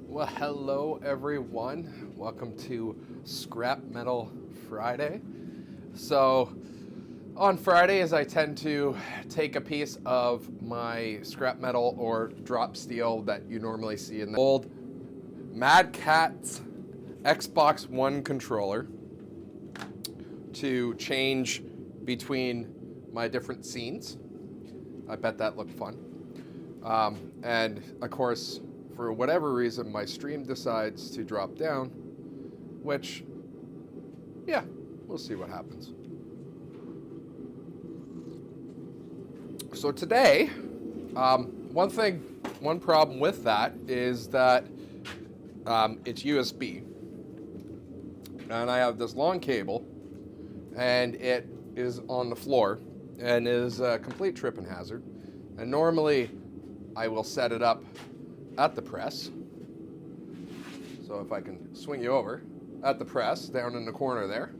Well, hello everyone. Welcome to Scrap Metal Friday. So, on Fridays, I tend to take a piece of my scrap metal or drop steel that you normally see in the old Mad Catz Xbox One controller to change between my different scenes. I bet that looked fun. And of course, for whatever reason, my stream decides to drop down, which, yeah, we'll see what happens. So today, one problem with that is that it's USB. And I have this long cable, and it is on the floor, and is a complete tripping hazard. And normally, I will set it up at the press. So if I can swing you over, at the press, down in the corner there.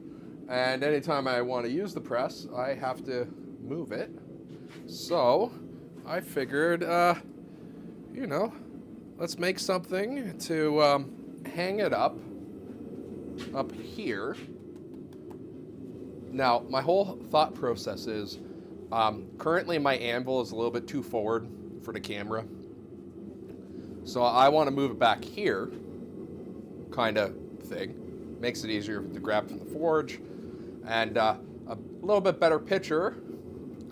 And anytime I want to use the press, I have to move it. So I figured, let's make something to hang it up here. Now, my whole thought process is, currently my anvil is a little bit too forward for the camera. So I want to move it back here, kind of thing. Makes it easier to grab from the forge. And a little bit better picture,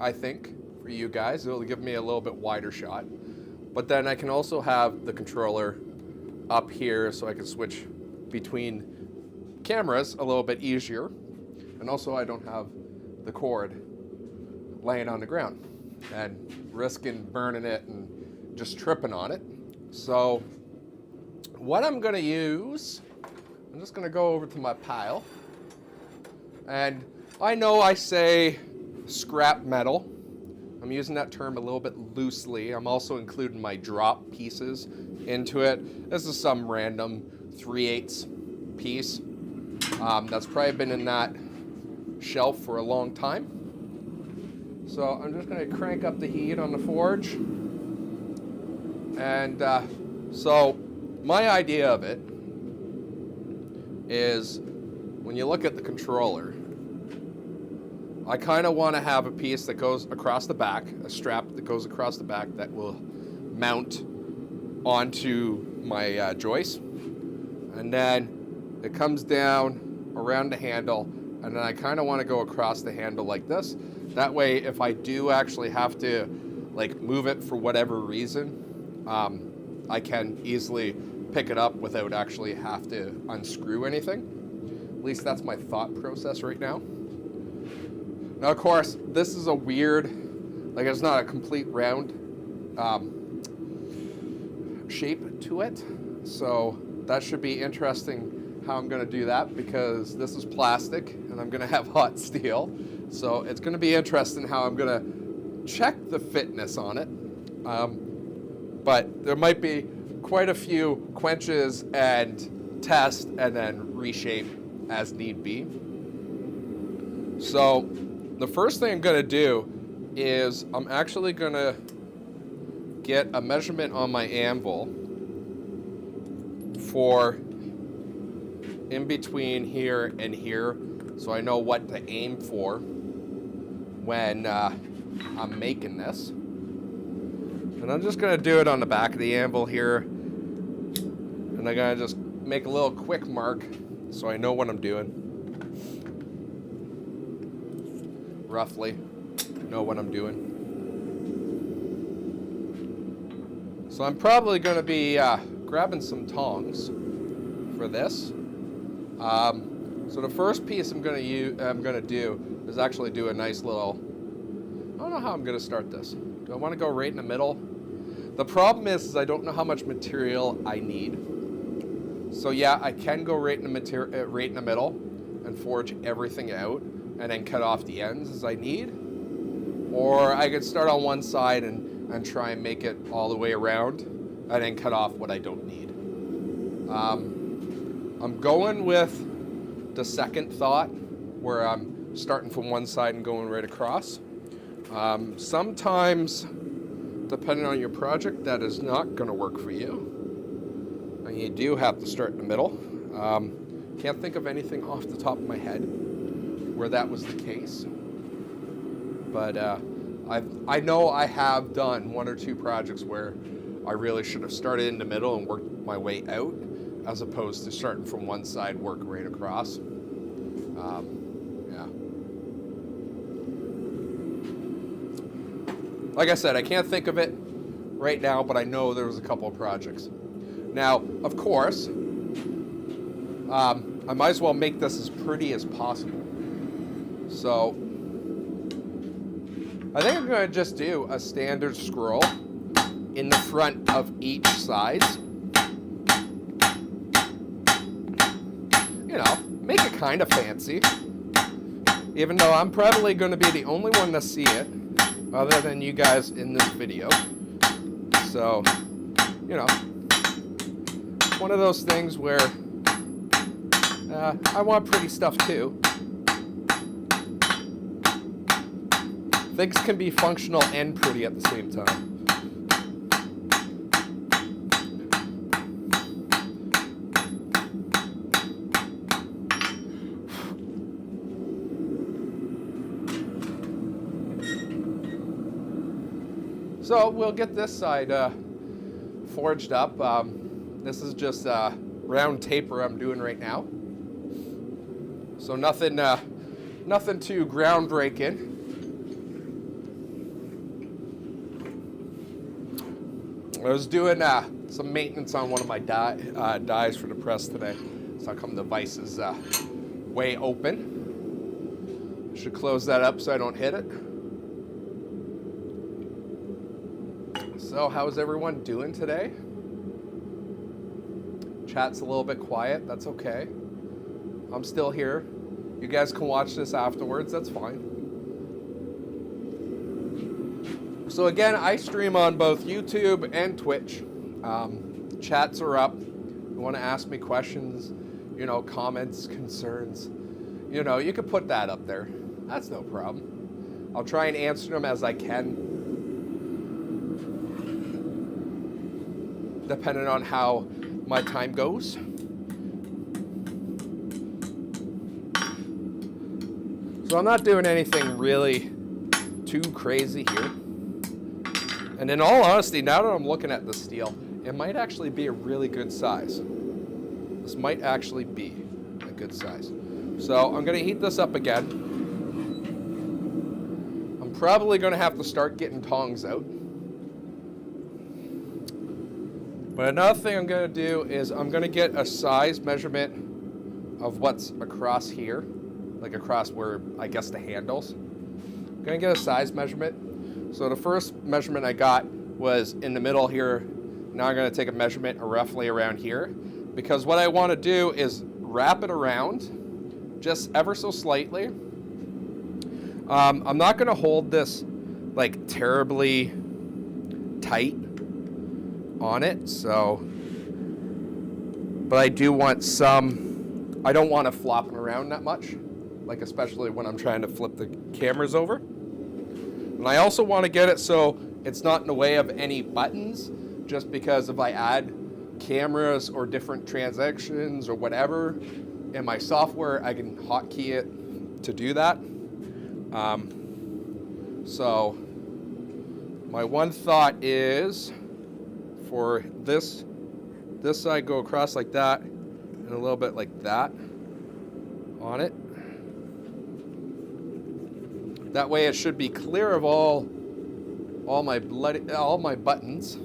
I think, for you guys. It'll give me a little bit wider shot. But then I can also have the controller up here so I can switch between cameras a little bit easier. And also I don't have the cord laying on the ground and risking burning it and just tripping on it. So what I'm going to use, I'm just going to go over to my pile. And I know I say scrap metal. I'm using that term a little bit loosely. I'm also including my drop pieces into it. This is some random 3/8 piece. That's probably been in that shelf for a long time. So I'm just going to crank up the heat on the forge. And so my idea of it is, when you look at the controller, I kind of want to have a piece that goes across the back, a strap that goes across the back that will mount onto my joist. And then it comes down around the handle, and then I kind of want to go across the handle like this. That way, if I do actually have to move it for whatever reason, I can easily pick it up without actually have to unscrew anything. At least that's my thought process right now. Now, of course, this is a weird, it's not a complete round shape to it. So that should be interesting how I'm going to do that, because this is plastic and I'm going to have hot steel. So it's going to be interesting how I'm going to check the fitness on it. But there might be quite a few quenches and test and then reshape as need be. So the first thing I'm going to do is I'm actually going to get a measurement on my anvil for in between here and here, so I know what to aim for when I'm making this. And I'm just going to do it on the back of the anvil here. And I'm going to just make a little quick mark so I know what I'm doing. Roughly know what I'm doing. So I'm probably going to be grabbing some tongs for this. So the first piece I'm going to do is actually do a nice little, I don't know how I'm going to start this. Do I want to go right in the middle? The problem is I don't know how much material I need. So yeah, I can go right in the middle and forge everything out and then cut off the ends as I need. Or I could start on one side and try and make it all the way around and then cut off what I don't need. I'm going with the second thought, where I'm starting from one side and going right across. Sometimes, depending on your project, that is not going to work for you. And you do have to start in the middle. Can't think of anything off the top of my head where that was the case. But I know I have done 1 or 2 projects where I really should have started in the middle and worked my way out, as opposed to starting from one side, work right across. Yeah. Like I said, I can't think of it right now, but I know there was a couple of projects. Now, of course, I might as well make this as pretty as possible. So, I think I'm going to just do a standard scroll in the front of each side. You know, make it kind of fancy. Even though I'm probably going to be the only one to see it, other than you guys in this video. So, you know, it's one of those things where I want pretty stuff too. Things can be functional and pretty at the same time. So we'll get this side forged up. This is just round taper I'm doing right now. So nothing too groundbreaking. I was doing some maintenance on one of my dies for the press today. So how come the vise is way open? I should close that up so I don't hit it. So how's everyone doing today? Chat's a little bit quiet, that's okay. I'm still here. You guys can watch this afterwards, that's fine. So again, I stream on both YouTube and Twitch. Chats are up. You want to ask me questions, you know, comments, concerns, you know, you could put that up there. That's no problem. I'll try and answer them as I can, depending on how my time goes. So I'm not doing anything really too crazy here. And in all honesty, now that I'm looking at the steel, it might actually be a really good size. This might actually be a good size. So I'm gonna heat this up again. I'm probably gonna have to start getting tongs out. But another thing I'm gonna do is I'm gonna get a size measurement of what's across here, like across where I guess the handles. I'm gonna get a size measurement. So the first measurement I got was in the middle here. Now I'm gonna take a measurement roughly around here, because what I wanna do is wrap it around just ever so slightly. I'm not gonna hold this like terribly tight on it, so, but I do want some, I don't want it flopping around that much, like especially when I'm trying to flip the cameras over. And I also want to get it so it's not in the way of any buttons, just because if I add cameras or different transactions or whatever in my software, I can hotkey it to do that. So my one thought is for this side, go across like that and a little bit like that on it. That way it should be clear of all my buttons,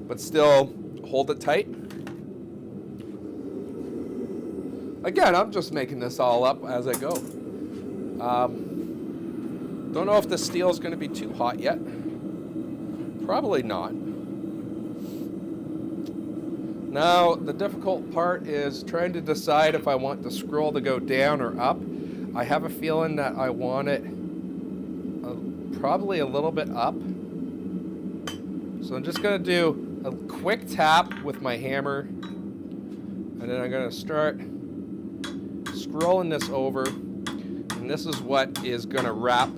but still hold it tight. Again, I'm just making this all up as I go. Don't know if the steel is going to be too hot yet. Probably not. Now, the difficult part is trying to decide if I want the scroll to go down or up. I have a feeling that I want it probably a little bit up. So I'm just going to do a quick tap with my hammer, and then I'm going to start scrolling this over, and this is what is going to wrap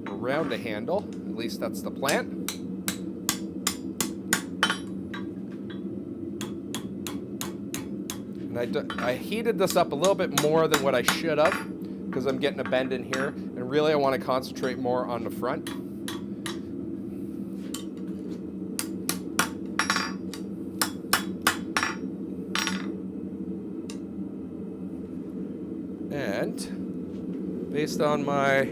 around the handle. At least that's the plan. And I heated this up a little bit more than what I should have because I'm getting a bend in here. And really I want to concentrate more on the front. And based on my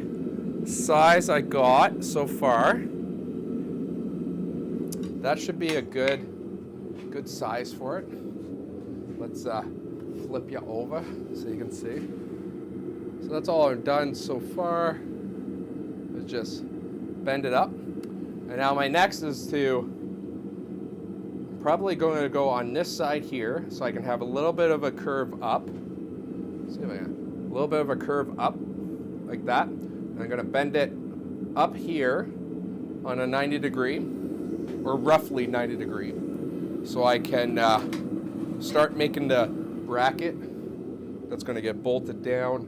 size I got so far, that should be a good size for it. Let's flip you over so you can see. So that's all I've done so far, is just bend it up. And now my next is to probably going to go on this side here so I can have a little bit of a curve up. Let's see if I can. A little bit of a curve up like that. And I'm going to bend it up here on a 90 degree, or roughly 90 degree, so I can start making the bracket that's going to get bolted down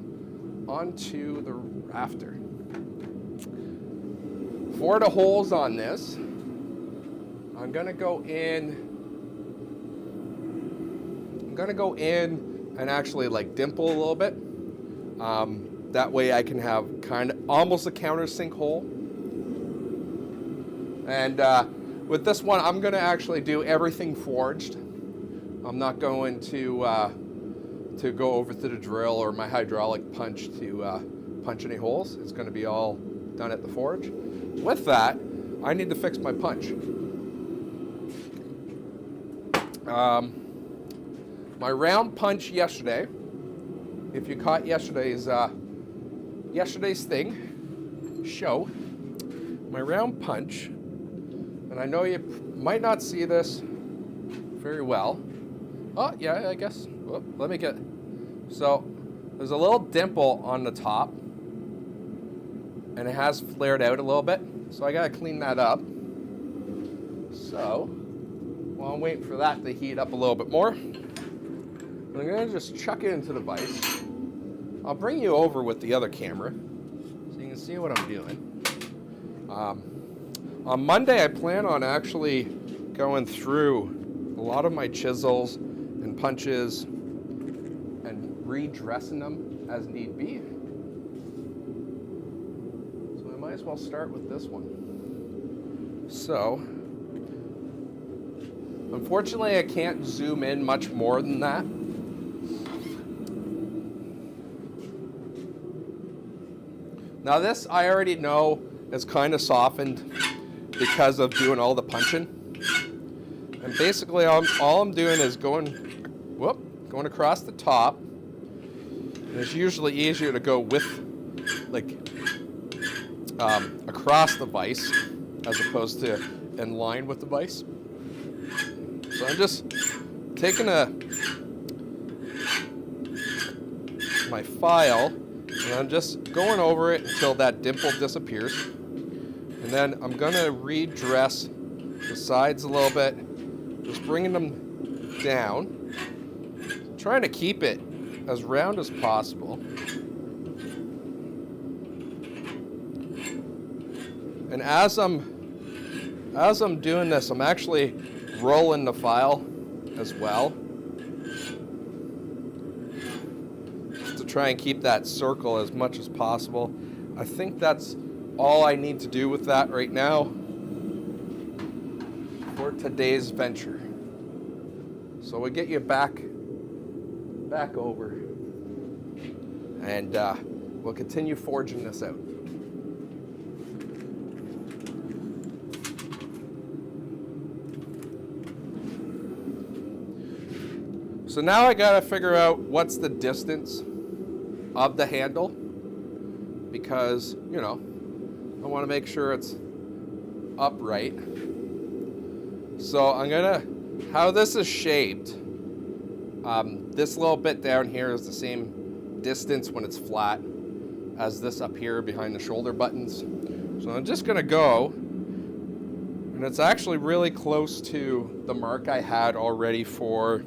onto the rafter. For the holes on this, I'm going to go in and actually like dimple a little bit. That way I can have kind of almost a countersink hole. And with this one, I'm going to actually do everything forged. I'm not going to go over to the drill or my hydraulic punch to punch any holes. It's going to be all done at the forge. With that, I need to fix my punch. My round punch yesterday, if you caught yesterday's show, my round punch, and I know you might not see this very well. Oh, yeah, I guess. Whoop, let me get. So there's a little dimple on the top, and it has flared out a little bit. So I gotta clean that up. So while I'm waiting for that to heat up a little bit more, I'm gonna just chuck it into the vise. I'll bring you over with the other camera so you can see what I'm doing. On Monday, I plan on actually going through a lot of my chisels and punches and redressing them as need be. So I might as well start with this one. So, unfortunately, I can't zoom in much more than that. Now this, I already know, is kind of softened because of doing all the punching. And basically all I'm doing is going across the top. And it's usually easier to go with, like, across the vise as opposed to in line with the vise. So I'm just taking my file and I'm just going over it until that dimple disappears. And then I'm gonna redress the sides a little bit, just bringing them down, trying to keep it as round as possible. And as I'm doing this, I'm actually rolling the file as well to try and keep that circle as much as possible. I think that's all I need to do with that right now for today's venture. So we'll get you back over and we'll continue forging this out. So now I gotta figure out what's the distance of the handle, because, you know, I want to make sure it's upright. So I'm gonna, how this is shaped, this little bit down here is the same distance when it's flat as this up here behind the shoulder buttons. So I'm just gonna go, and it's actually really close to the mark I had already for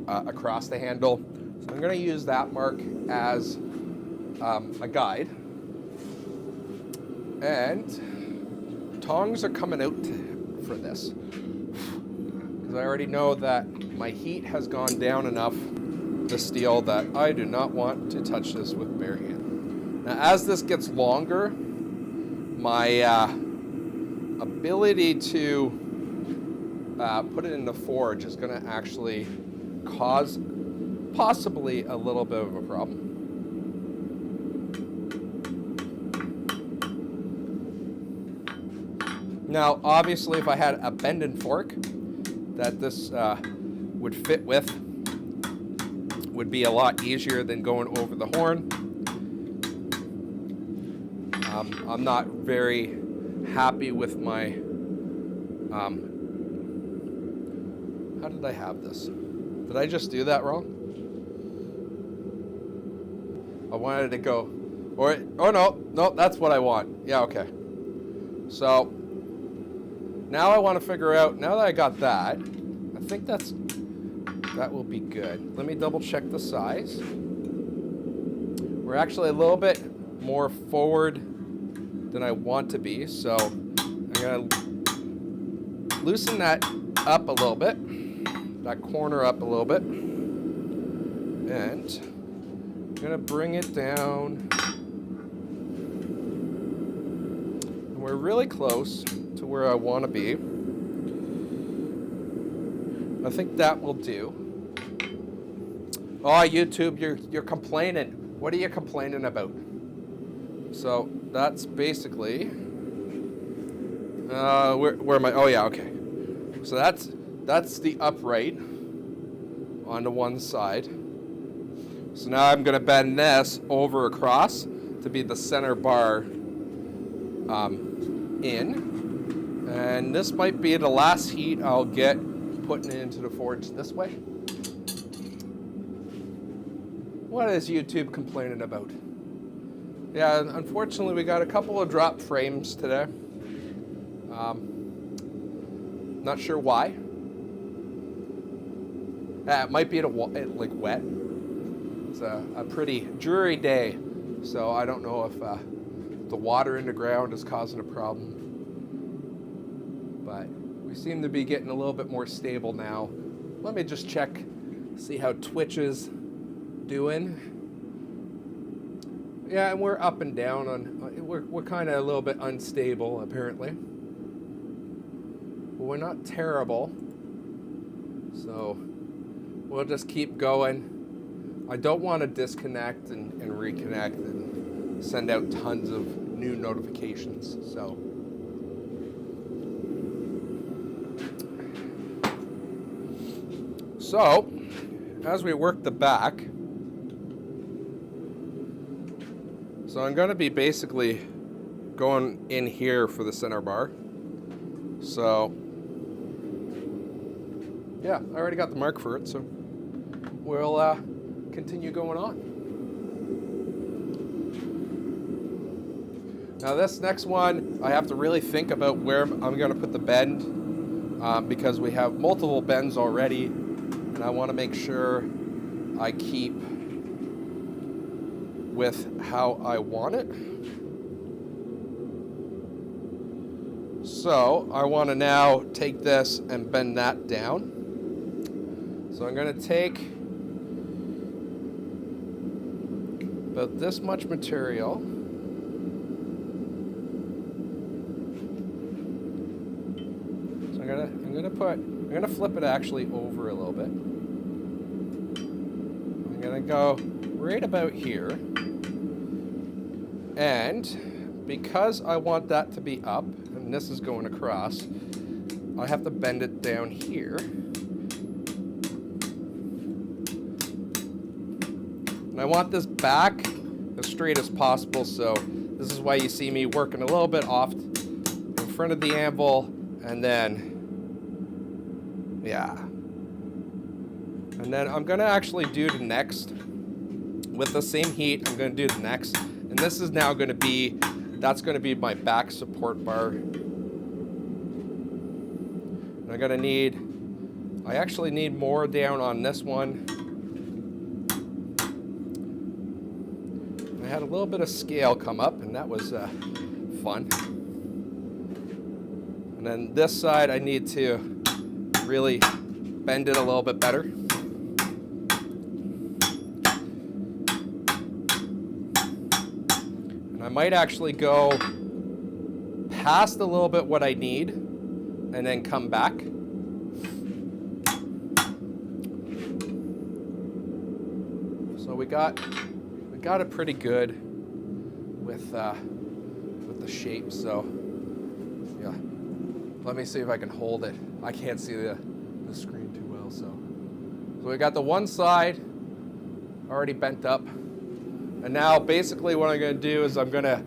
across the handle. So I'm gonna use that mark as a guide. And tongs are coming out for this. because I already know that my heat has gone down enough the steel that I do not want to touch this with bare hand. Now, as this gets longer, my ability to put it in the forge is going to actually cause possibly a little bit of a problem. Now, obviously, if I had a bend and fork that this would fit with, would be a lot easier than going over the horn. I'm not very happy with my, how did I have this? Did I just do that wrong? I wanted to go, oh no, that's what I want. Yeah, okay. So, now I want to figure out, now that I got that, I think that will be good. Let me double check the size. We're actually a little bit more forward than I want to be, so I'm going to loosen that up a little bit, that corner up a little bit, and I'm going to bring it down. And we're really close to where I want to be. I think that will do. Oh, YouTube, you're complaining. What are you complaining about? So that's basically where am I? Oh yeah, okay. So that's the upright on the one side. So now I'm going to bend this over across to be the center bar in. And this might be the last heat I'll get putting it into the forge this way. What is YouTube complaining about? Yeah, unfortunately we got a couple of drop frames today. Not sure why. It might be like wet. It's a pretty dreary day, so I don't know if the water in the ground is causing a problem. But we seem to be getting a little bit more stable now. Let me just check, see how Twitch is doing. Yeah, and we're up and down on. We're kind of a little bit unstable apparently, but we're not terrible. So we'll just keep going. I don't want to disconnect and reconnect and send out tons of new notifications. So, as we work the back, so I'm going to be basically going in here for the center bar. So, yeah, I already got the mark for it, so we'll continue going on. Now this next one, I have to really think about where I'm going to put the bend because we have multiple bends already, and I want to make sure I keep with how I want it. So I want to now take this and bend that down. So I'm going to take about this much material. So I'm gonna flip it actually over a little bit. I'm gonna go right about here. And because I want that to be up, and this is going across, I have to bend it down here. And I want this back as straight as possible, so this is why you see me working a little bit off in front of the anvil, and then, yeah. And then I'm gonna actually do the next, with the same heat, I'm gonna do the next. And this is now gonna be, that's gonna be my back support bar. And I'm gonna need, I actually need more down on this one. I had a little bit of scale come up, and that was fun. And then this side, I need to really bend it a little bit better. And I might actually go past a little bit what I need and then come back. So we got it pretty good with the shape. So yeah, let me see if I can hold it. I can't see the screen too well. So we got the one side already bent up, and now basically what I'm going to do is I'm going to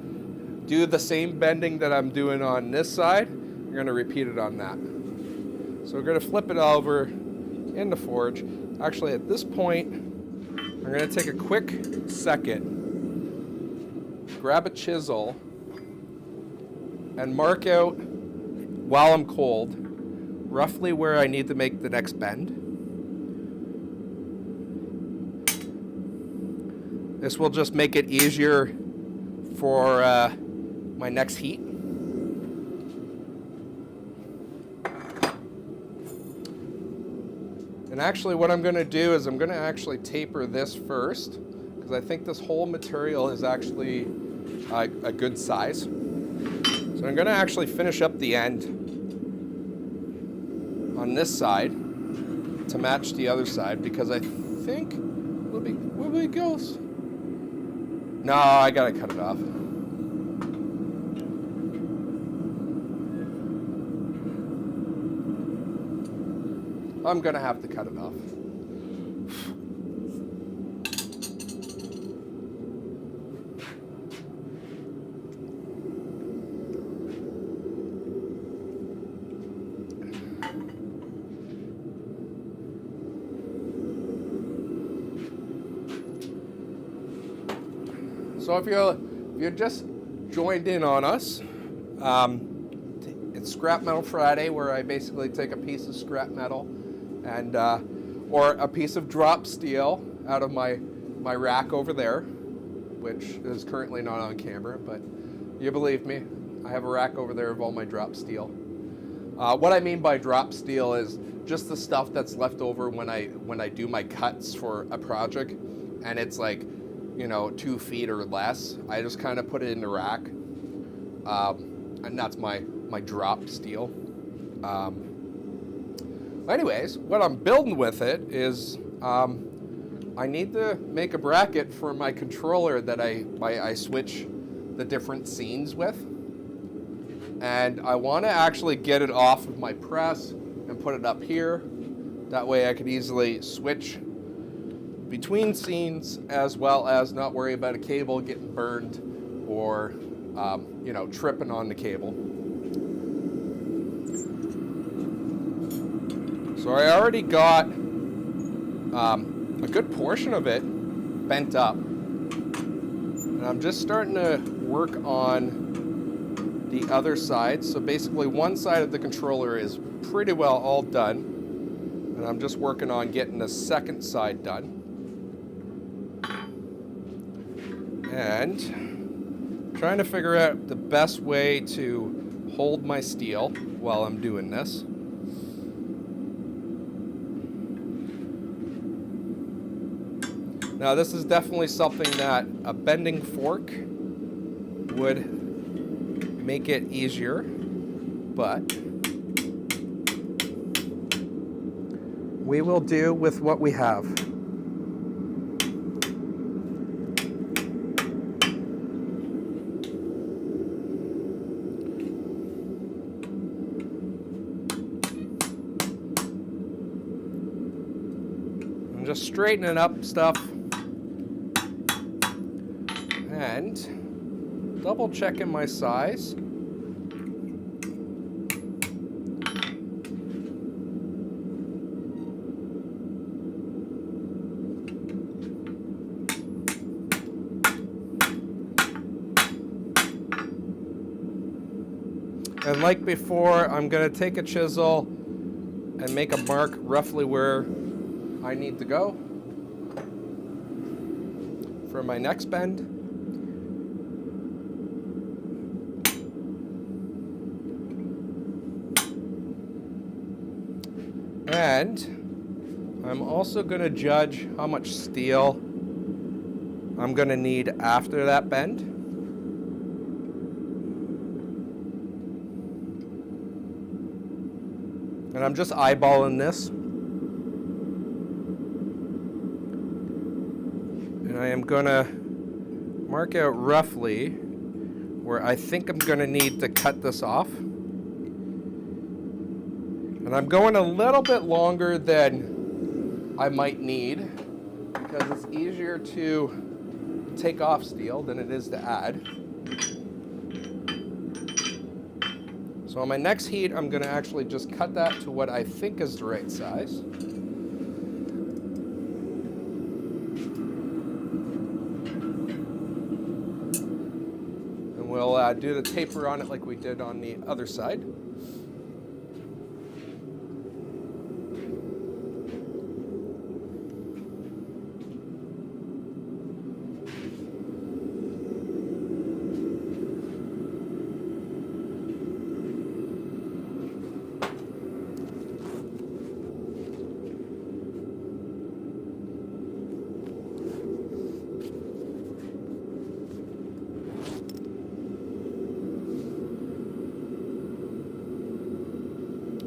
do the same bending that I'm doing on this side. I'm going to repeat it on that. So we're going to flip it over in the forge. Actually, at this point, I'm going to take a quick second, grab a chisel, and mark out, while I'm cold, roughly where I need to make the next bend. This will just make it easier for my next heat. And actually what I'm going to do is I'm going to actually taper this first, because I think this whole material is actually a good size. So I'm going to actually finish up the end on this side to match the other side, because I think, where it goes? No, I got to cut it off. I'm going to have to cut it off. So if you're just joined in on us, it's Scrap Metal Friday, where I basically take a piece of scrap metal and or a piece of drop steel out of my rack over there, which is currently not on camera, but you believe me, I have a rack over there of all my drop steel. What I mean by drop steel is just the stuff that's left over when I do my cuts for a project, and it's like, 2 feet or less. I just kind of put it in the rack, and that's my drop steel. Anyways, what I'm building with it is I need to make a bracket for my controller that I switch the different scenes with, and I want to actually get it off of my press and put it up here. That way I could easily switch between scenes, as well as not worry about a cable getting burned or tripping on the cable. So I already got a good portion of it bent up, and I'm just starting to work on the other side. So basically one side of the controller is pretty well all done, and I'm just working on getting the second side done. And trying to figure out the best way to hold my steel while I'm doing this. Now this is definitely something that a bending fork would make it easier, but we will do with what we have. Just straightening up stuff and double checking my size. And like before, I'm going to take a chisel and make a mark roughly where I need to go for my next bend. And I'm also going to judge how much steel I'm going to need after that bend. And I'm just eyeballing this. And I am going to mark out roughly where I think I'm going to need to cut this off. And I'm going a little bit longer than I might need because it's easier to take off steel than it is to add. So on my next heat, I'm going to actually just cut that to what I think is the right size. And we'll do the taper on it like we did on the other side.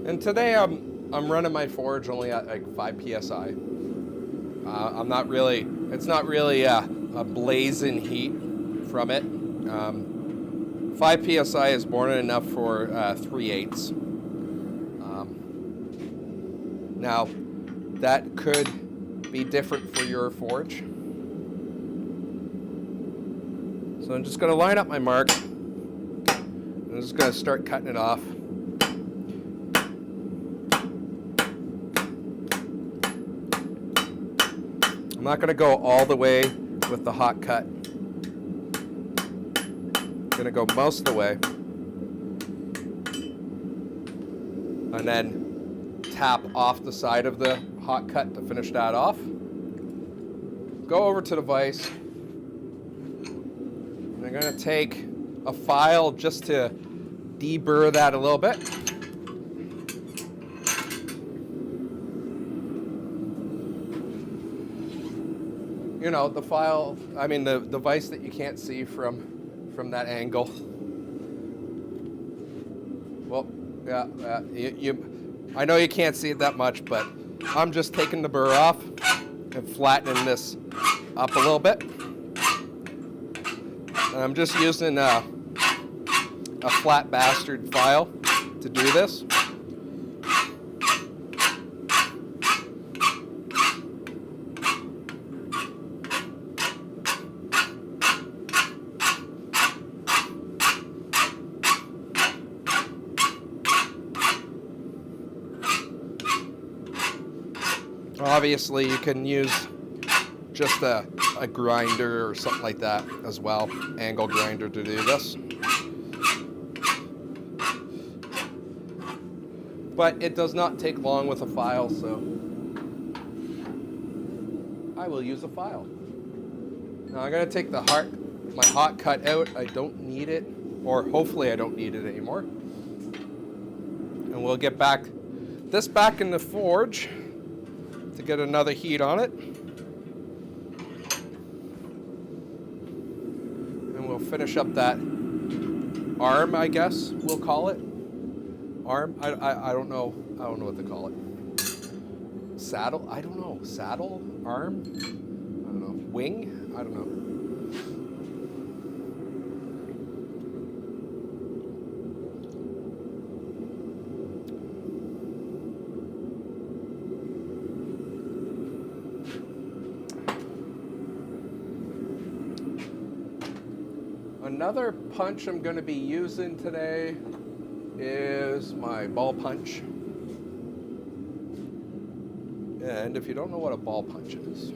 And today I'm running my forge only at like 5 psi. I'm not really, it's not really a blazing heat from it. 5 psi is more than enough for 3/8. Now that could be different for your forge. So I'm just going to line up my mark. I'm just going to start cutting it off. I'm not going to go all the way with the hot cut. I'm going to go most of the way. And then tap off the side of the hot cut to finish that off. Go over to the vise. And I'm going to take a file just to deburr that a little bit. You know, the file, I mean the vise that you can't see from that angle. Well, yeah, I know you can't see it that much, but I'm just taking the burr off and flattening this up a little bit. And I'm just using a flat bastard file to do this. Obviously, you can use just a grinder or something like that as well, angle grinder to do this. But it does not take long with a file, so I will use a file. Now I'm going to take my hot cut out. I don't need it, or hopefully I don't need it anymore. And we'll get this back in the forge to get another heat on it. And we'll finish up that arm, I guess we'll call it. Arm? I don't know. I don't know what to call it. Saddle? I don't know. Saddle? Arm? I don't know. Wing? I don't know. Another punch I'm going to be using today is my ball punch. And if you don't know what a ball punch is,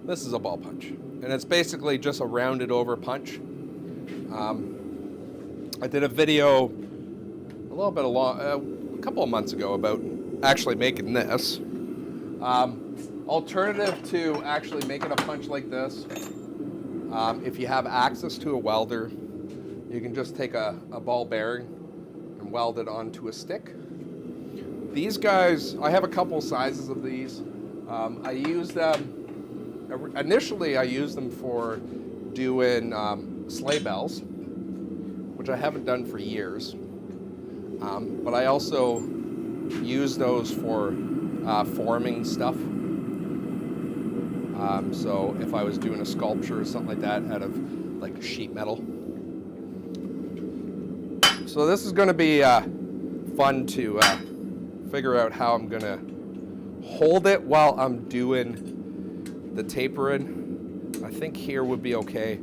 this is a ball punch. And it's basically just a rounded over punch. I did a video a couple of months ago about actually making this. Alternative to actually making a punch like this, if you have access to a welder, you can just take a ball bearing and weld it onto a stick. These guys, I have a couple sizes of these. I use them, initially I used them for doing sleigh bells, which I haven't done for years. But I also use those for forming stuff. So if I was doing a sculpture or something like that out of like sheet metal. So this is going to be fun to figure out how I'm going to hold it while I'm doing the tapering. I think here would be okay.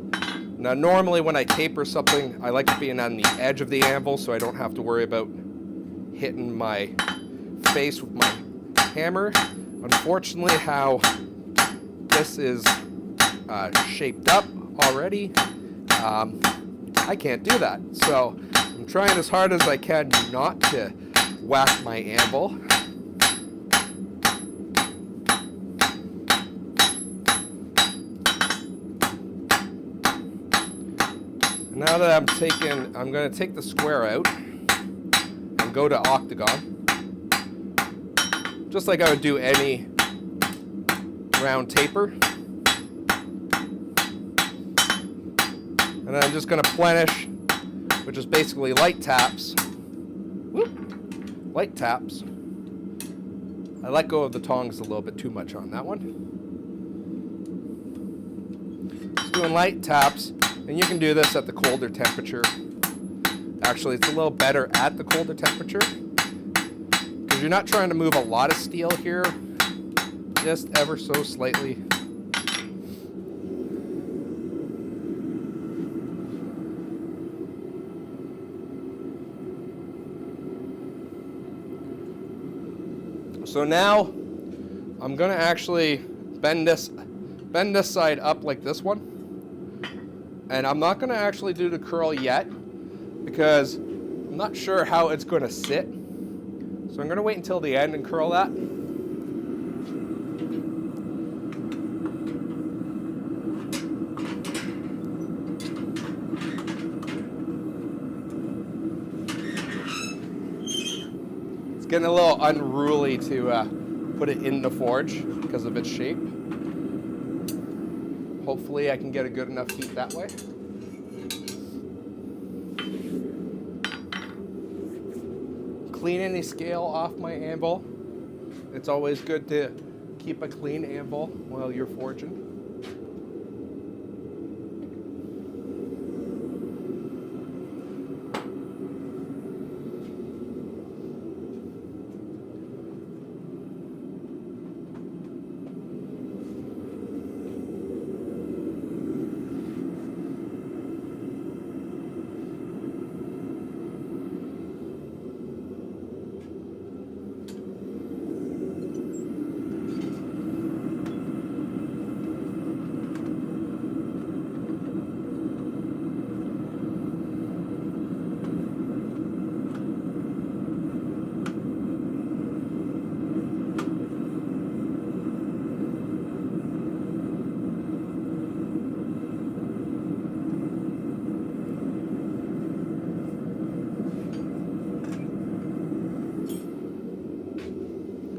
Now normally when I taper something, I like to be on the edge of the anvil so I don't have to worry about hitting my face with my hammer. Unfortunately, how this is shaped up already, I can't do that. So I'm trying as hard as I can not to whack my anvil. Now that I'm going to take the square out and go to octagon, just like I would do any round taper. And then I'm just going to plenish, which is basically light taps. Whoop. Light taps. I let go of the tongs a little bit too much on that one. Just doing light taps, and you can do this at the colder temperature. Actually, it's a little better at the colder temperature because you're not trying to move a lot of steel here, just ever so slightly. So now I'm going to actually bend this side up like this one. And I'm not going to actually do the curl yet because I'm not sure how it's going to sit. So I'm going to wait until the end and curl that. It's getting a little unruly to put it in the forge because of its shape. Hopefully I can get a good enough heat that way. Clean any scale off my anvil. It's always good to keep a clean anvil while you're forging.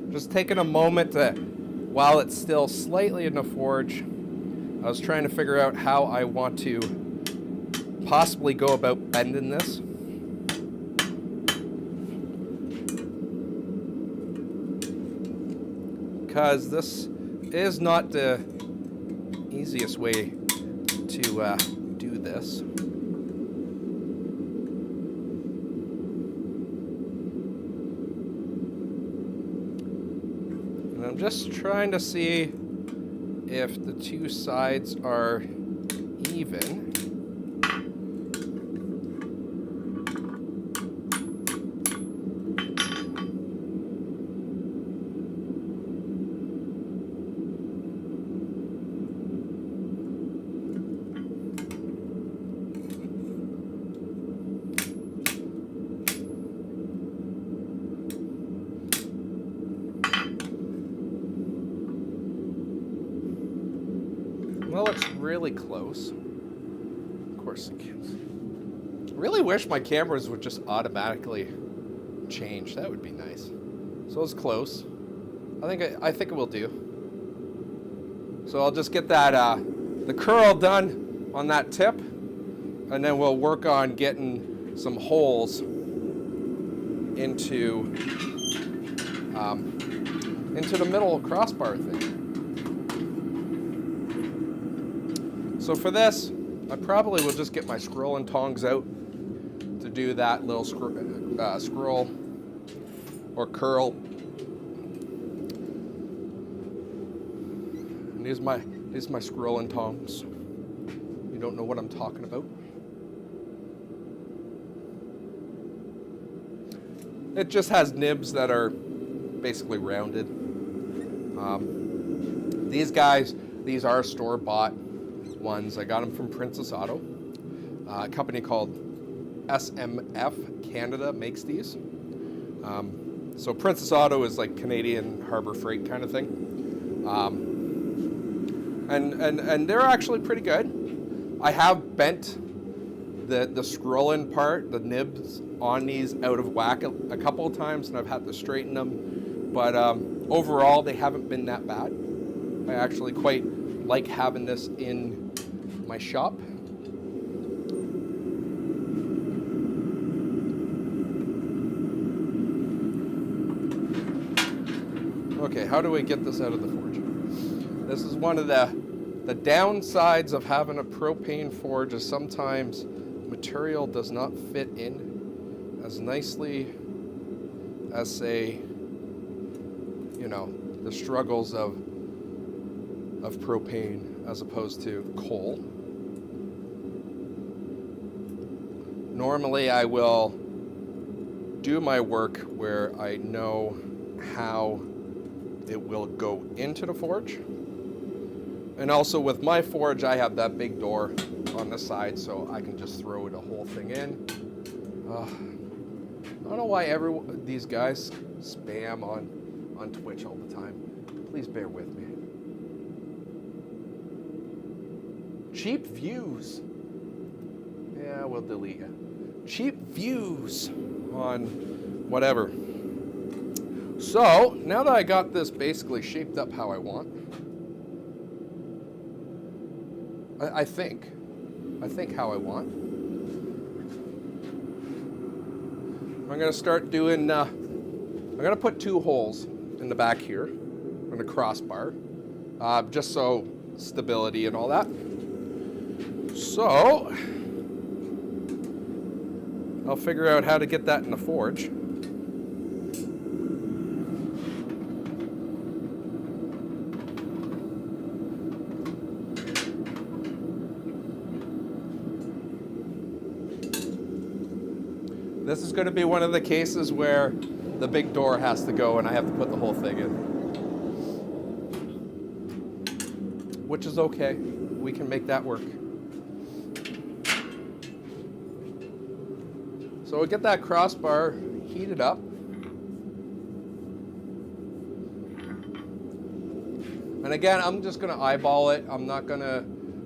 Just taking a moment to, while it's still slightly in the forge, I was trying to figure out how I want to possibly go about bending this. Because this is not the easiest way to do this. I'm just trying to see if the two sides are even. Well, it's really close. Of course it can. I really wish my cameras would just automatically change. That would be nice. So So it's close. I think it will do. So I'll just get that the curl done on that tip, and then we'll work on getting some holes into the middle crossbar thing. So for this, I probably will just get my scroll and tongs out to do that little scroll or curl. And here's my scroll and tongs. You don't know what I'm talking about? It just has nibs that are basically rounded. These guys, these are store-bought ones. I got them from Princess Auto. A company called SMF Canada makes these. So Princess Auto is like Canadian Harbor Freight kind of thing. And they're actually pretty good. I have bent the scrolling part, the nibs on these out of whack a couple of times, and I've had to straighten them. But overall, they haven't been that bad. I actually quite like having this in my shop. Okay, how do we get this out of the forge? This is one of the downsides of having a propane forge is sometimes material does not fit in as nicely as, say, you know, the struggles of propane as opposed to coal. Normally I will do my work where I know how it will go into the forge. And also with my forge, I have that big door on the side, so I can just throw the whole thing in. I don't know why these guys spam on Twitch all the time. Please bear with me. Cheap views. Yeah, we'll delete it. Cheap views on whatever. So, now that I got this basically shaped up how I want, I think how I want. I'm gonna start doing, I'm gonna put 2 holes in the back here on the crossbar, just so stability and all that. So, I'll figure out how to get that in the forge. This is going to be one of the cases where the big door has to go and I have to put the whole thing in. Which is okay. We can make that work. So we'll get that crossbar heated up. And again, I'm just going to eyeball it. I'm not going to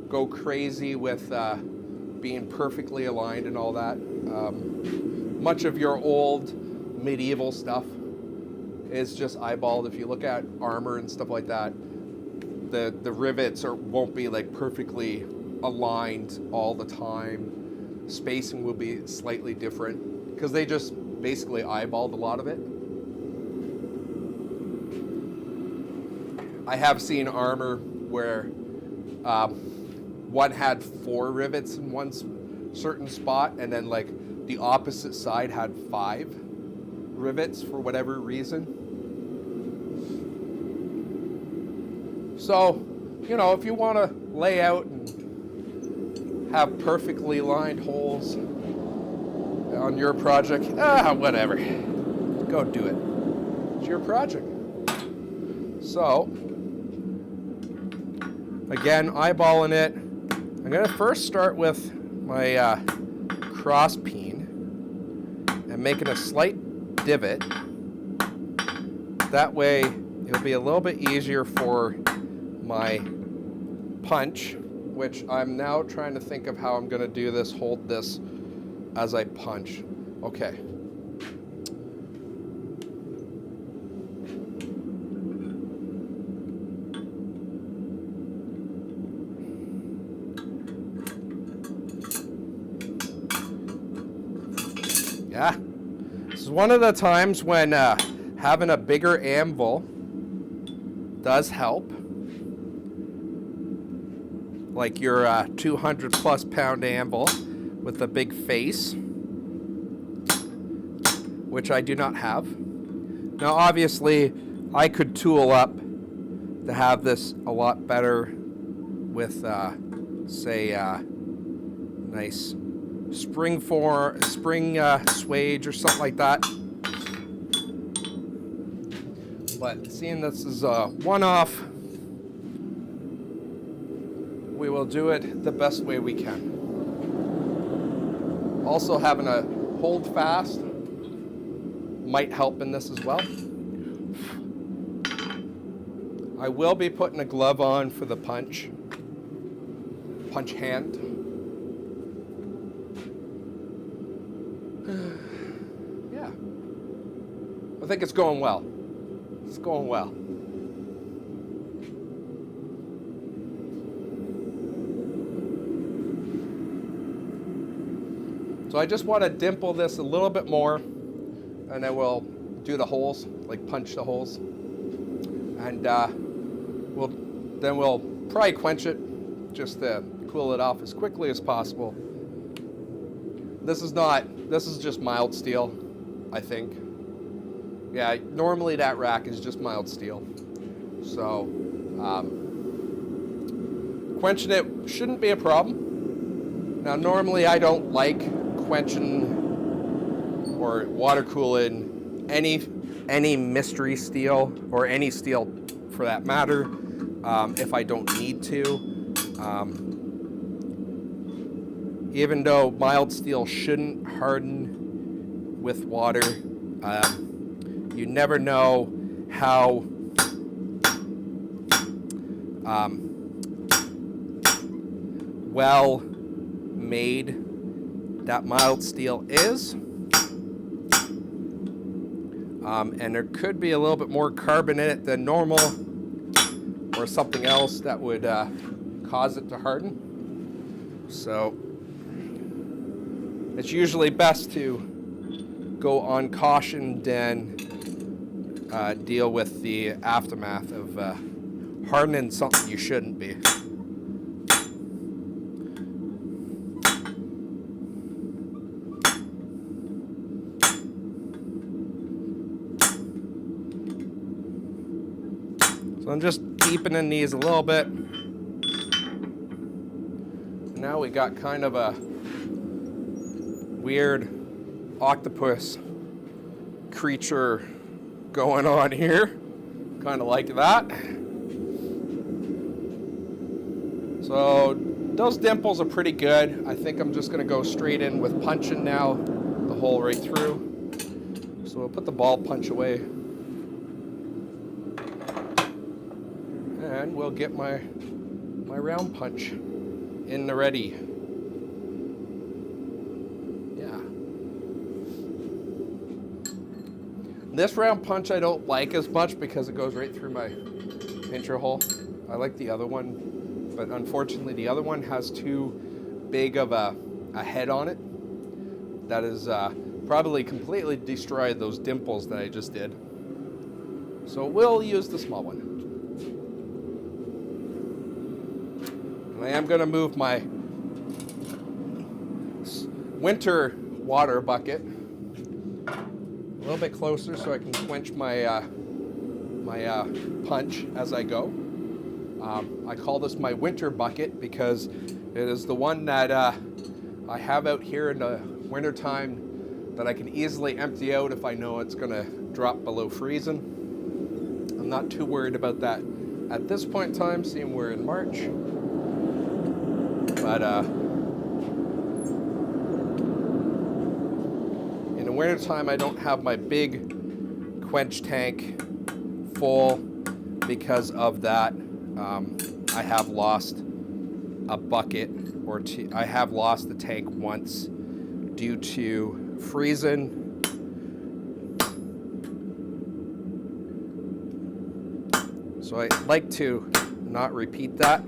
go crazy with being perfectly aligned and all that. Much of your old medieval stuff is just eyeballed. If you look at armor and stuff like that, the rivets won't be like perfectly aligned all the time. Spacing will be slightly different because they just basically eyeballed a lot of it. I have seen armor where one had 4 rivets in one certain spot, and then like the opposite side had 5 rivets for whatever reason. So, you know, if you want to lay out and have perfectly lined holes on your project, whatever. Go do it. It's your project. So, again, eyeballing it. I'm going to first start with my cross peen and making a slight divot. That way it'll be a little bit easier for my punch, which I'm now trying to think of how I'm going to do this, hold this as I punch. Okay. Yeah, this is one of the times when having a bigger anvil does help. Like your 200 plus pound anvil with a big face, which I do not have. Now obviously I could tool up to have this a lot better with say nice spring swage or something like that. But seeing this is a one-off, we will do it the best way we can. Also, having a hold fast might help in this as well. I will be putting a glove on for the punch hand. Yeah, I think it's going well. It's going well. So I just want to dimple this a little bit more, and then we'll do the holes, like punch the holes, and we'll probably quench it just to cool it off as quickly as possible. This is just mild steel, I think. Yeah, normally that rack is just mild steel, so quenching it shouldn't be a problem. Now normally I don't like quenching or water cooling any mystery steel or any steel for that matter if I don't need to. Even though mild steel shouldn't harden with water, you never know how well made that mild steel is. And there could be a little bit more carbon in it than normal or something else that would cause it to harden. So it's usually best to go on caution than deal with the aftermath of hardening something you shouldn't be. So I'm just deepening these a little bit. Now we got kind of a weird octopus creature going on here. Kind of like that. So those dimples are pretty good. I think I'm just going to go straight in with punching now, the hole right through. So we'll put the ball punch away. And we'll get my round punch in the ready. Yeah. This round punch I don't like as much because it goes right through my pincher hole. I like the other one, but unfortunately the other one has too big of a head on it. That is probably completely destroyed those dimples that I just did. So we'll use the small one. I am going to move my winter water bucket a little bit closer so I can quench my punch as I go. I call this my winter bucket because it is the one that I have out here in the winter time that I can easily empty out if I know it's going to drop below freezing. I'm not too worried about that at this point in time, seeing we're in March. But in the winter time, I don't have my big quench tank full because of that. I have lost a bucket or two. I have lost the tank once due to freezing. So I'd like to not repeat that.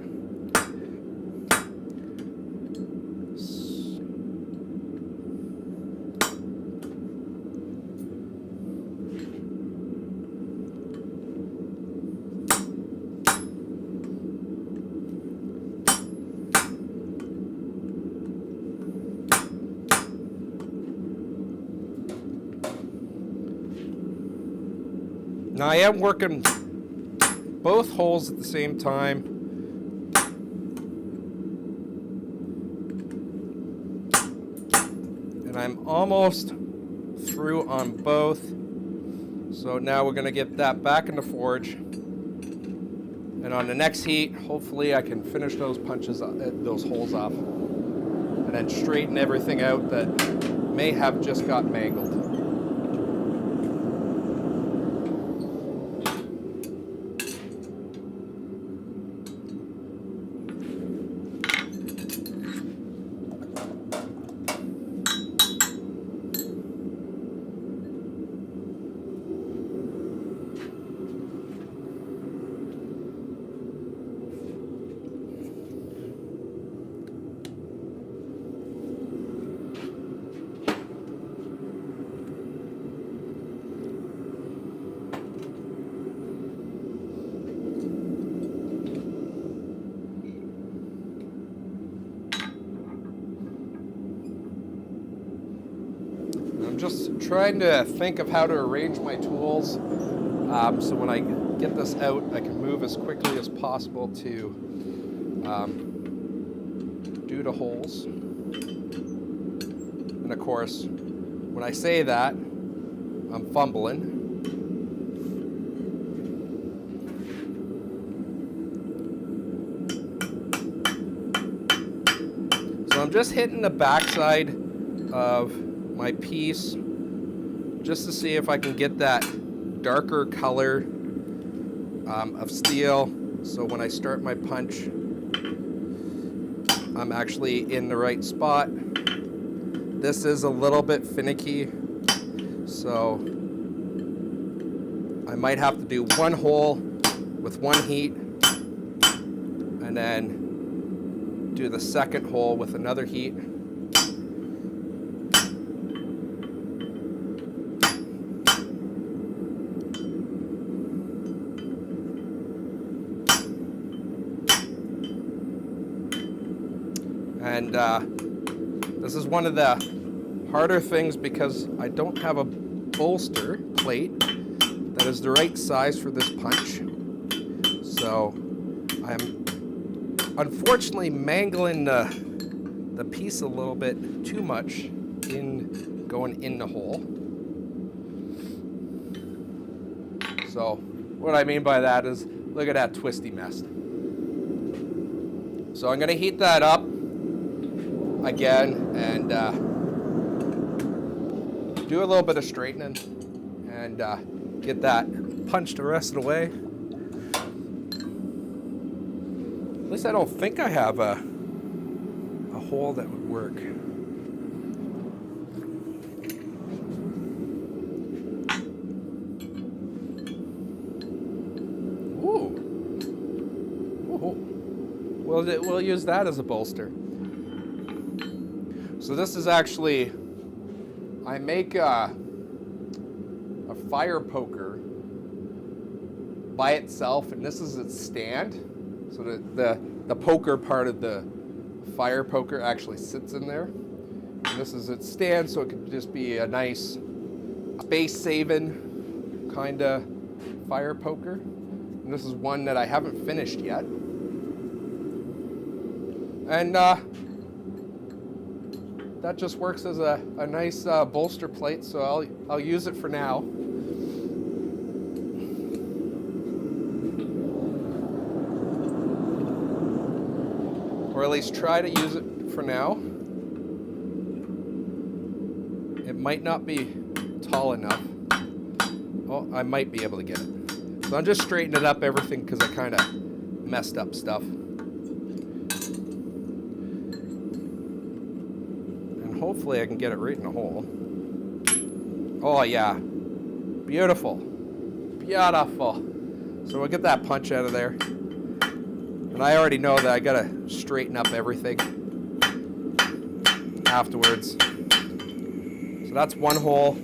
Now I am working both holes at the same time. And I'm almost through on both. So now we're going to get that back in the forge. And on the next heat, hopefully I can finish those punches, those holes off. And then straighten everything out that may have just got mangled. I'm just trying to think of how to arrange my tools so when I get this out, I can move as quickly as possible to do the holes. And of course, when I say that, I'm fumbling. So I'm just hitting the backside of my piece just to see if I can get that darker color of steel, so when I start my punch I'm actually in the right spot. This is a little bit finicky, so I might have to do one hole with one heat and then do the second hole with another heat. And this is one of the harder things because I don't have a bolster plate that is the right size for this punch. So I'm unfortunately mangling the piece a little bit too much in going in the hole. So what I mean by that is, look at that twisty mess. So I'm going to heat that up again and do a little bit of straightening and get that punched the rest of the way. At least I don't think I have a hole that would work. Ooh. Ooh. We'll use that as a bolster. So this is actually, I make a fire poker by itself, and this is its stand. So the poker part of the fire poker actually sits in there. And this is its stand, so it could just be a nice space-saving kind of fire poker. And this is one that I haven't finished yet. And that just works as a nice bolster plate, so I'll use it for now. Or at least try to use it for now. It might not be tall enough. Oh, I might be able to get it. So I'm just straightening up everything because I kind of messed up stuff. Hopefully I can get it right in the hole. Oh yeah, beautiful, beautiful. So we'll get that punch out of there. And I already know that I gotta straighten up everything afterwards. So that's one hole.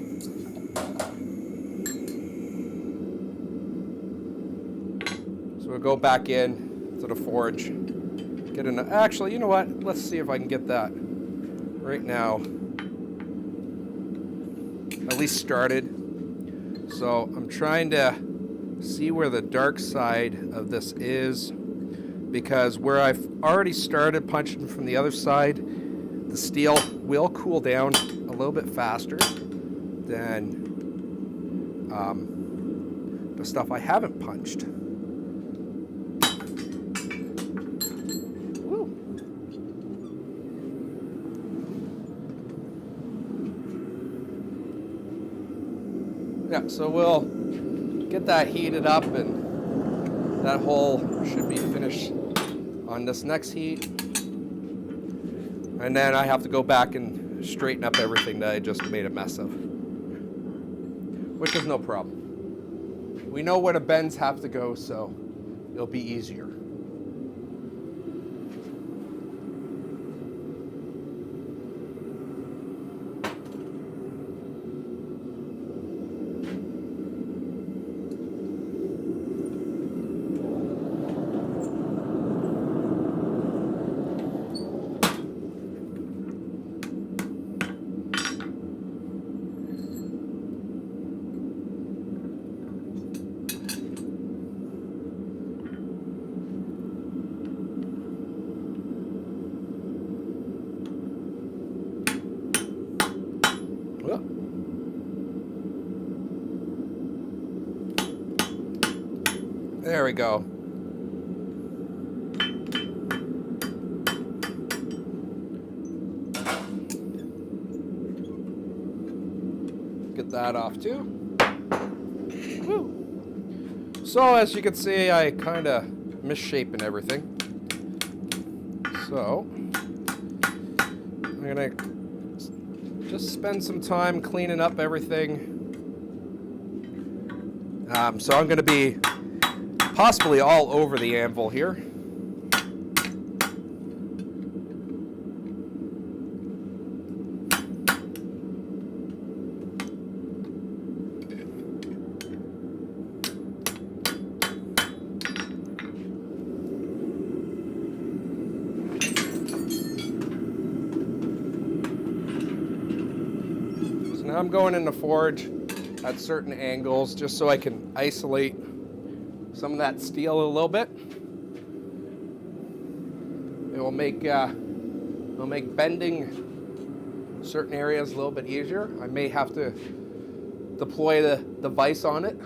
So we'll go back in to the forge. Get in. Actually, you know what? Let's see if I can get that right now, at least started. So I'm trying to see where the dark side of this is, because where I've already started punching from the other side, the steel will cool down a little bit faster than the stuff I haven't punched. Woo. Yeah, so we'll get that heated up, and that hole should be finished on this next heat. And then I have to go back and straighten up everything that I just made a mess of, which is no problem. We know where the bends have to go, so it'll be easier. There we go. Get that off too. Woo. So as you can see, I kind of misshapen everything. So I'm gonna just spend some time cleaning up everything. So I'm gonna be possibly all over the anvil here. So now I'm going in the forge at certain angles just so I can isolate some of that steel a little bit. It will make bending certain areas a little bit easier. I may have to deploy the vise on it.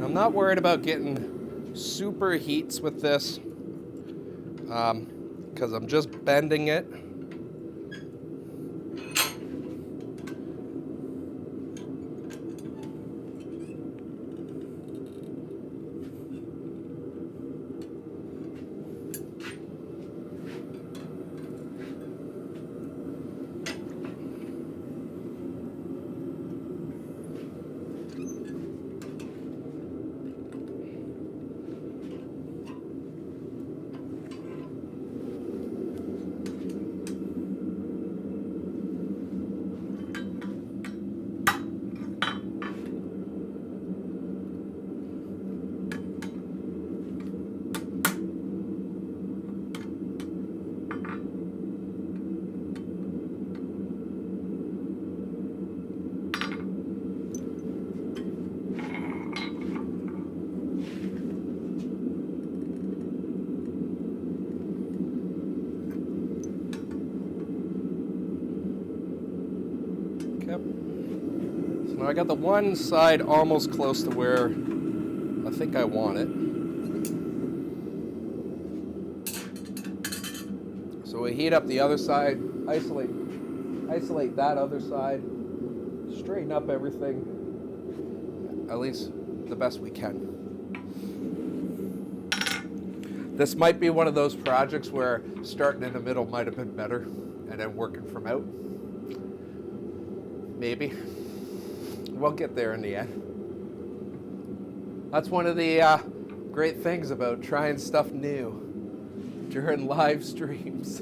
I'm not worried about getting super heats with this because I'm just bending it. So now I got the one side almost close to where I think I want it. So we heat up the other side, isolate that other side, straighten up everything, at least the best we can. This might be one of those projects where starting in the middle might have been better and then working from out. Maybe. We'll get there in the end. That's one of the great things about trying stuff new during live streams.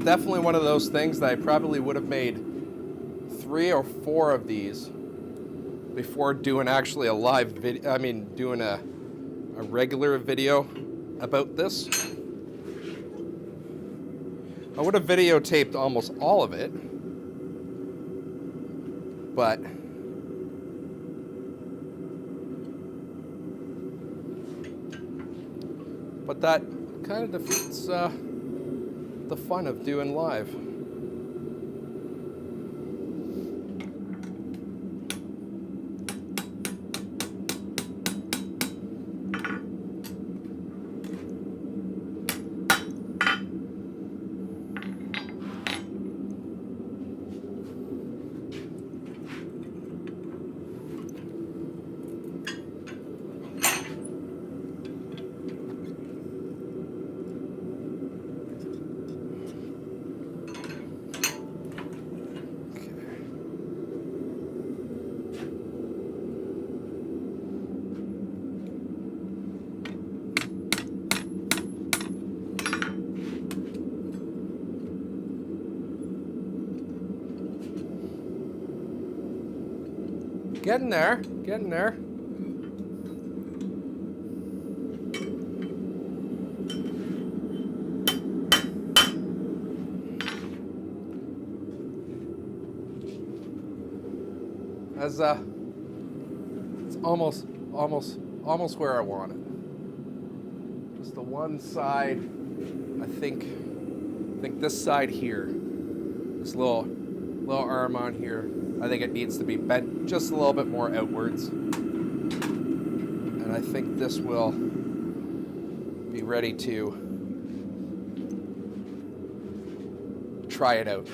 definitely one of those things that I probably would have made 3 or 4 of these before doing actually a live video. I mean, doing a regular video about this. I would have videotaped almost all of it, but that kind of defeats the fun of doing live. Getting there, getting there. As it's almost where I want it. Just the one side, I think this side here, this little arm on here, I think it needs to be bent just a little bit more outwards. And I think this will be ready to try it out.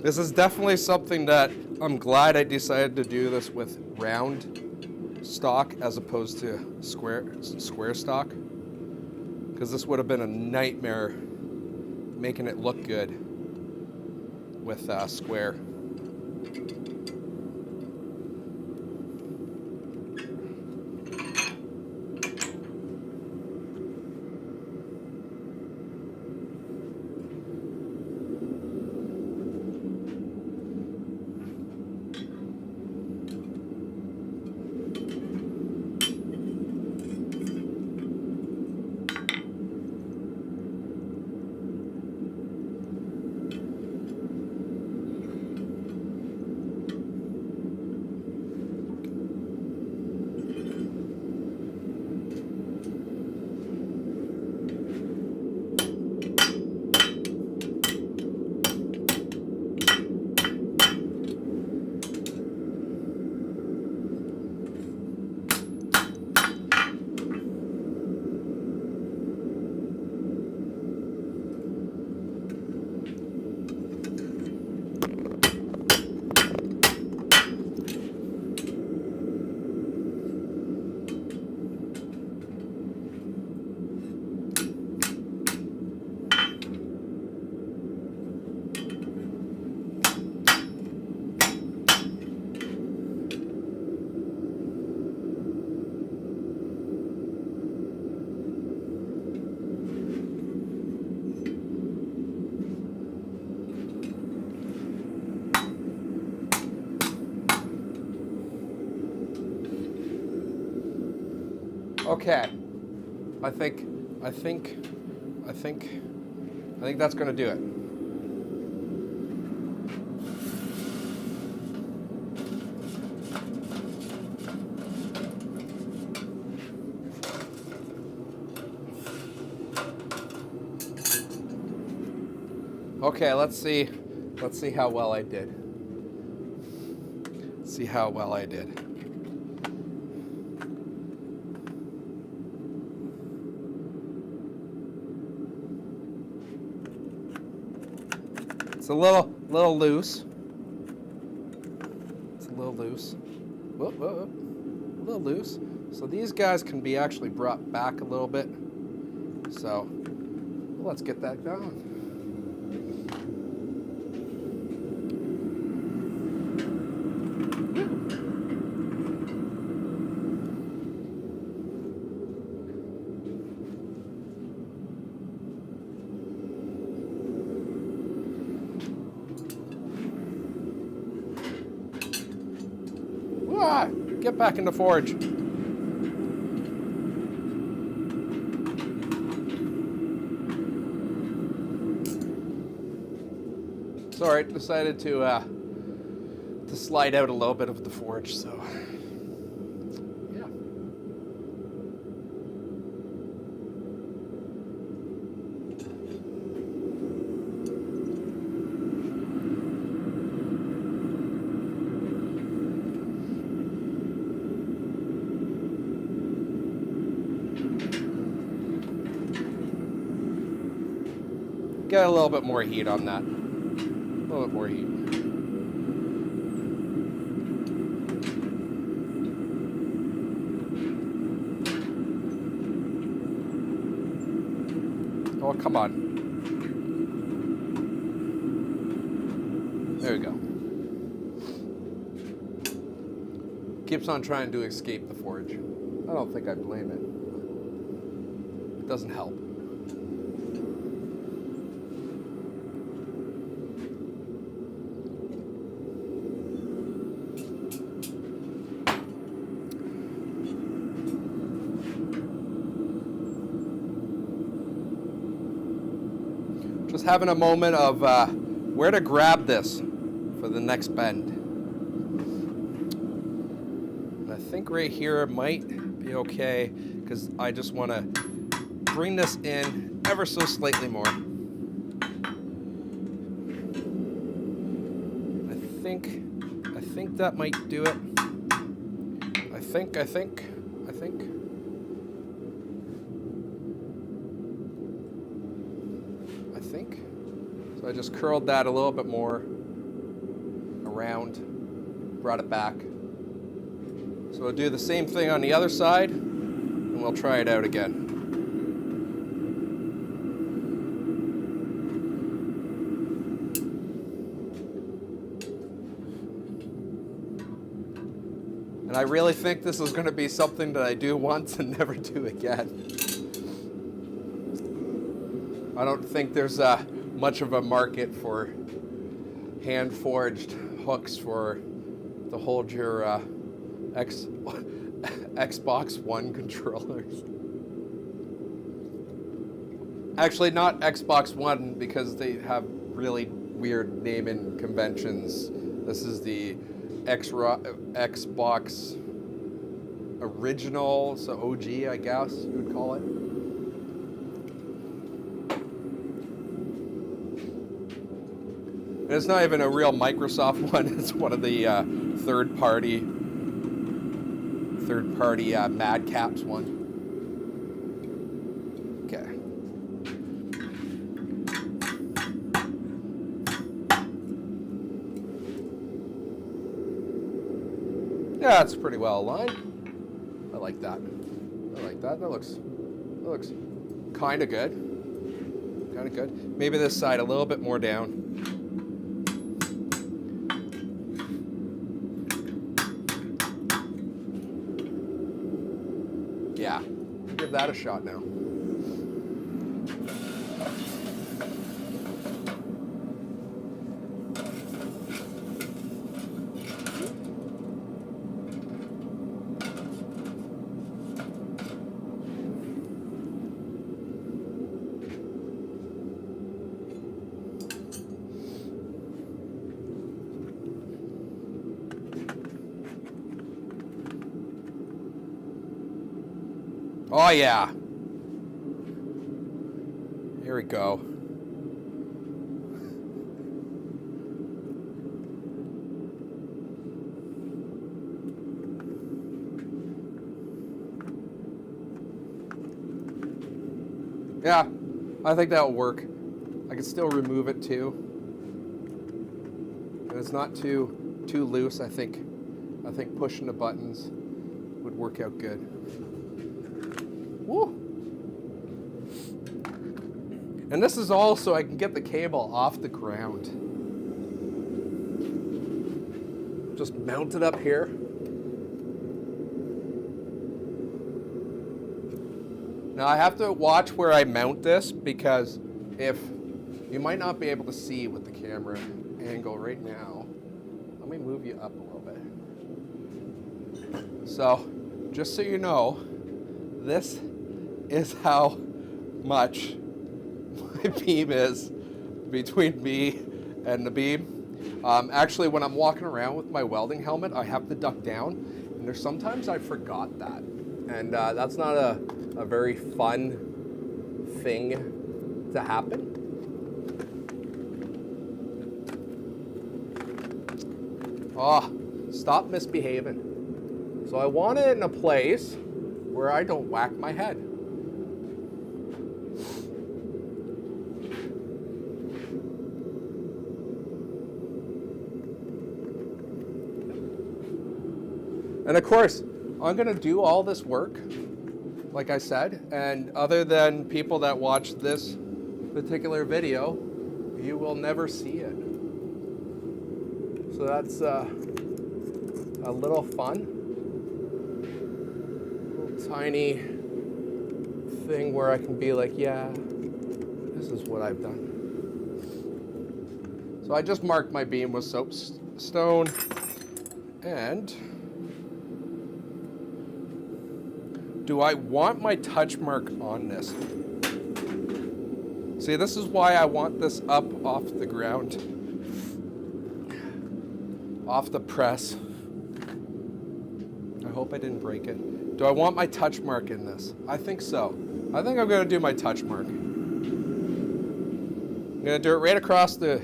This is definitely something that I'm glad I decided to do this with round stock as opposed to square stock, because this would have been a nightmare making it look good with square. Okay, I think that's going to do it. Okay, let's see how well I did. See how well I did. a little loose. It's a little loose. Whoop, whoop, whoop. A little loose. So these guys can be actually brought back a little bit. So let's get that going. Get back in the forge. It's all right. Decided to slide out a little bit of the forge, so yeah. Get a little bit more heat on that. A little bit more heat. Oh, come on. There we go. Keeps on trying to escape the forge. I don't think I blame it. It doesn't help. Just having a moment of where to grab this for the next bend. And I think right here might be okay because I just want to bring this in ever so slightly more. I think that might do it. I think. So I just curled that a little bit more around, brought it back. So we'll do the same thing on the other side, and we'll try it out again. And I really think this is going to be something that I do once and never do again. I don't think there's much of a market for hand-forged hooks to hold your Xbox One controllers. Actually, not Xbox One because they have really weird naming conventions. This is the Xbox Original, so OG, I guess you would call it. And it's not even a real Microsoft one. It's one of the third-party Mad Caps one. Okay. Yeah, it's pretty well aligned. I like that. That looks kind of good. Maybe this side a little bit more down. Yeah, give that a shot now. Oh yeah. Here we go. Yeah, I think that'll work. I can still remove it too. And it's not too loose. I think pushing the buttons would work out good. Woo! And this is all so I can get the cable off the ground. Just mount it up here. Now I have to watch where I mount this, because if you might not be able to see with the camera angle right now. Let me move you up a little bit. So, just so you know, this is how much my beam is between me and the beam. Actually, when I'm walking around with my welding helmet, I have to duck down, and there's sometimes I forgot that. And that's not a very fun thing to happen. Oh, stop misbehaving. So I want it in a place where I don't whack my head. And of course, I'm gonna do all this work, like I said, and other than people that watch this particular video, you will never see it. So that's a little fun. Little tiny thing where I can be like, yeah, this is what I've done. So I just marked my beam with soapstone, and do I want my touch mark on this? See, this is why I want this up off the ground, off the press. I hope I didn't break it. Do I want my touch mark in this? I think so. I think I'm gonna do my touch mark. I'm gonna do it right across the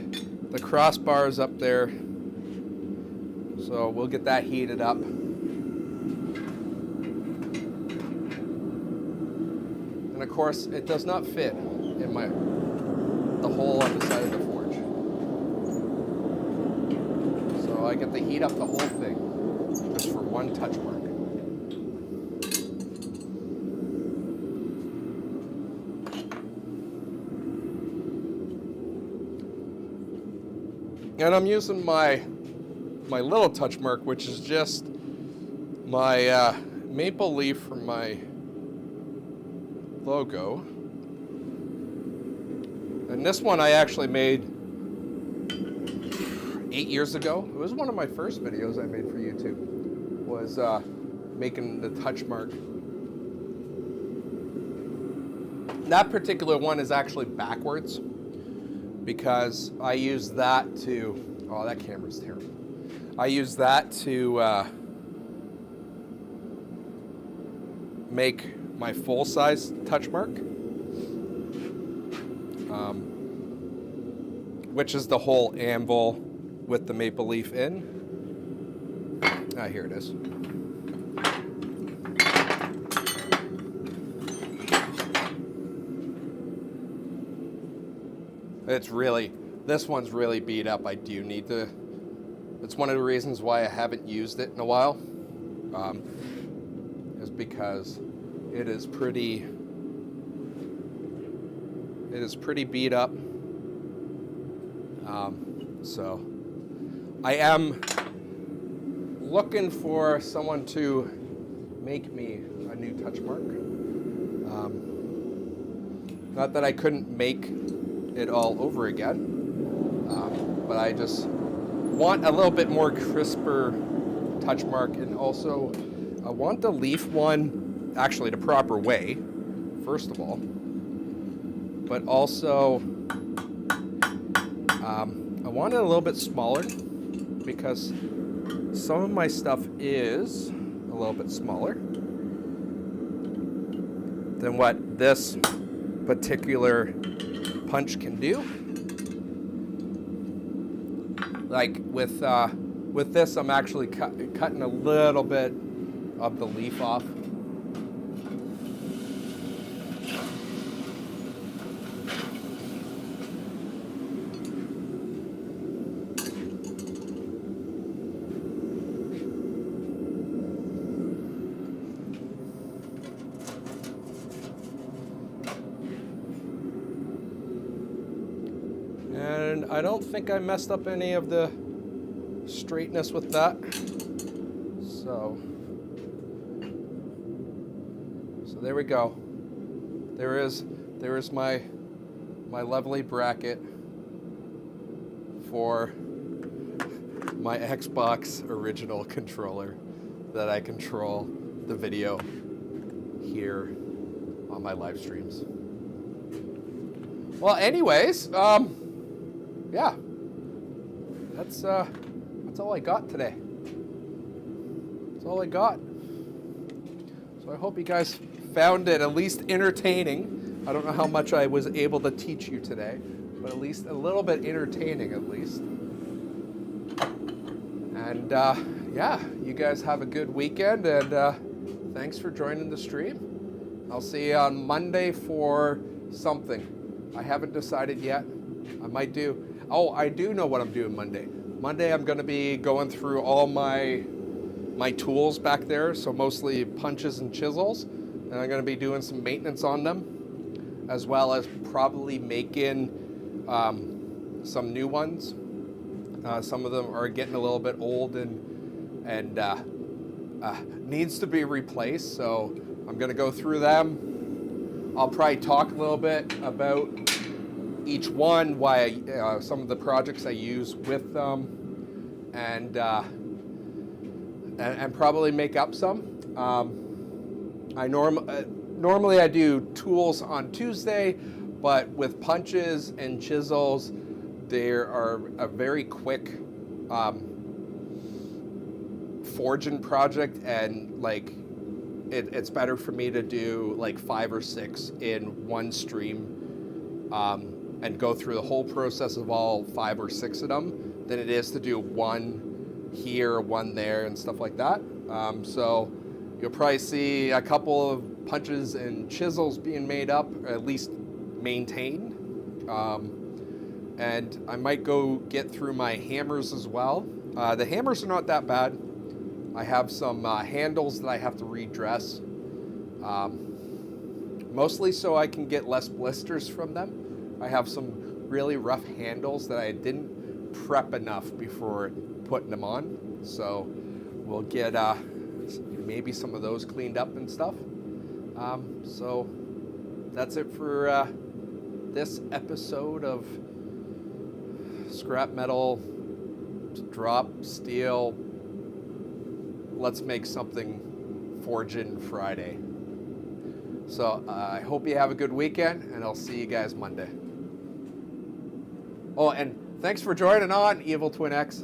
crossbars up there. So we'll get that heated up. And of course, it does not fit in the hole on the side of the forge. So I get to heat up the whole thing just for one touch mark. And I'm using my little touch mark, which is just my maple leaf from my logo. And this one I actually made 8 years ago. It was one of my first videos I made for YouTube, was making the touch mark. That particular one is actually backwards, because I use that to, oh, that camera's terrible. I use that to make my full-size touch mark, which is the whole anvil with the maple leaf in. Ah, here it is. This one's really beat up. I do need to, it's one of the reasons why I haven't used it in a while, is because it is pretty beat up. So I am looking for someone to make me a new touch mark. Not that I couldn't make it all over again, but I just want a little bit more crisper touch mark, and also I want the leaf one actually the proper way, first of all, but also I want it a little bit smaller, because some of my stuff is a little bit smaller than what this particular punch can do. Like with this, I'm actually cutting a little bit of the leaf off. And I don't think I messed up any of the straightness with that. So there we go. There is my lovely bracket for my Xbox original controller that I control the video here on my live streams. Well, anyways, yeah, that's all I got today. That's all I got. So I hope you guys found it at least entertaining. I don't know how much I was able to teach you today, but at least a little bit entertaining at least. And yeah, you guys have a good weekend, and thanks for joining the stream. I'll see you on Monday for something. I haven't decided yet. I might do. Oh, I do know what I'm doing Monday. Monday I'm going to be going through all my tools back there, so mostly punches and chisels, and I'm going to be doing some maintenance on them, as well as probably making some new ones. Some of them are getting a little bit old and needs to be replaced, so I'm going to go through them. I'll probably talk a little bit about each one, why some of the projects I use with them, and probably make up some. Normally I do tools on Tuesday, but with punches and chisels, they are a very quick forging project, and like it's better for me to do like 5 or 6 in one stream and go through the whole process of all 5 or 6 of them than it is to do one here, one there, and stuff like that. So you'll probably see a couple of punches and chisels being made up, or at least maintained. And I might go get through my hammers as well. The hammers are not that bad. I have some handles that I have to redress, mostly so I can get less blisters from them. I have some really rough handles that I didn't prep enough before putting them on, so we'll get maybe some of those cleaned up and stuff. So that's it for this episode of Scrap Metal, Drop Steel, Let's Make Something Forging Friday. So I hope you have a good weekend, and I'll see you guys Monday. Oh, and thanks for joining on, Evil Twin X.